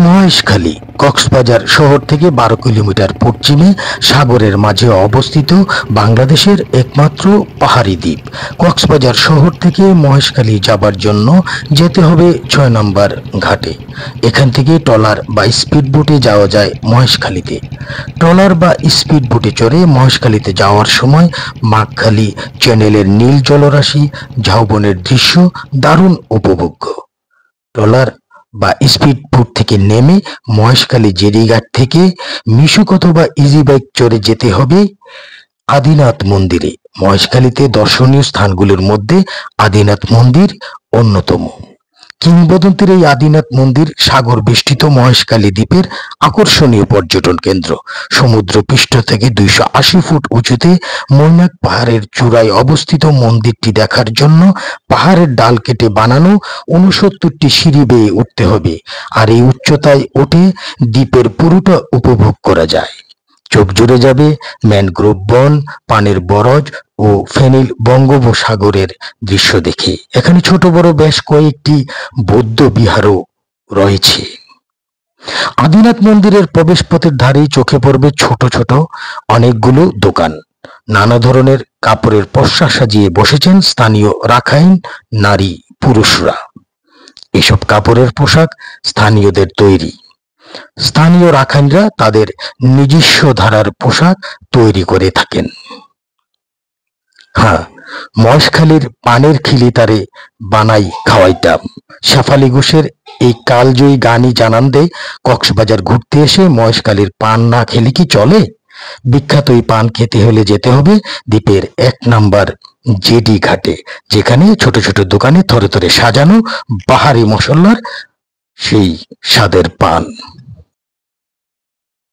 মহেশখালী কক্সবাজার শহর থেকে 12 কিলোমিটার পশ্চিমে সাগরের মাঝে অবস্থিত বাংলাদেশের একমাত্র পাহাড়ি দ্বীপ। কক্সবাজার শহর থেকে মহেশখালী যাবার জন্য যেতে হবে 6 নম্বর ঘাটে। এখান থেকে ট্রলার বা স্পিড বোটে যাওয়া যায় মহেশখালীতে। ট্রলার বা স্পিড বোটে চড়ে মহেশখালীতে যাওয়ার সময় মাঘখালী চ্যানেলের নীল জলরাশি, ঝাউবনের দৃশ্য দারুণ উপভোগ্য। ট্রলার বা স্পিড বোট থেকে নেমে মহেশখালী জেরিঘাট থেকে মিশুক অথবা ইজি বাইক চড়ে যেতে হবে আদিনাথ মন্দিরে। মহেশখালীতে দর্শনীয় স্থানগুলোর মধ্যে আদিনাথ মন্দির অন্যতম। কিংবদন্তির এই আদিনাথ মন্দির সাগর বেষ্টিত মহেশখালী দ্বীপের আকর্ষণীয় পর্যটন কেন্দ্র। সমুদ্র পৃষ্ঠ থেকে 280 ফুট উঁচুতে মৈনাক পাহাড়ের চূড়ায় অবস্থিত মন্দিরটি দেখার জন্য পাহাড়ের ডাল কেটে বানানো 69টি সিঁড়ি বেয়ে উঠতে হবে। আর এই উচ্চতায় উঠে দ্বীপের পুরোটা উপভোগ করা যায়। চোখ জুড়ে যাবে ম্যানগ্রোভ বন, পানের বরজ ও ফেনীল বঙ্গোপসাগরের দৃশ্য দেখে। এখানে ছোট বড় বেশ কয়েকটি বৌদ্ধ বিহারও রয়েছে। আদিনাথ মন্দিরের প্রবেশপথের ধারেই চোখে পড়বে ছোট ছোট অনেকগুলো দোকান। নানা ধরনের কাপড়ের পসরা সাজিয়ে বসেছেন স্থানীয় রাখাইন নারী পুরুষরা। এসব কাপড়ের পোশাক স্থানীয়দের তৈরি। স্থানীয় রাখাইনরা তাদের নিজস্ব ধারার পোশাক তৈরি করে থাকেন। হ্যাঁ, মহেশখালীর পানের খিলি তারে বানাই খাওয়াইতাম। শেফালি ঘোষের এই কালজয়ী গানই জানান দেয়, কক্সবাজার ঘুরতে এসে মহেশখালীর পান না খেলে কি চলে? বিখ্যাত এই পান খেতে হলে যেতে হবে দ্বীপের 1 নাম্বার জেডি ঘাটে, যেখানে ছোট ছোট দোকানে থরে থরে সাজানো বাহারি মশলার সেই স্বাদের পান।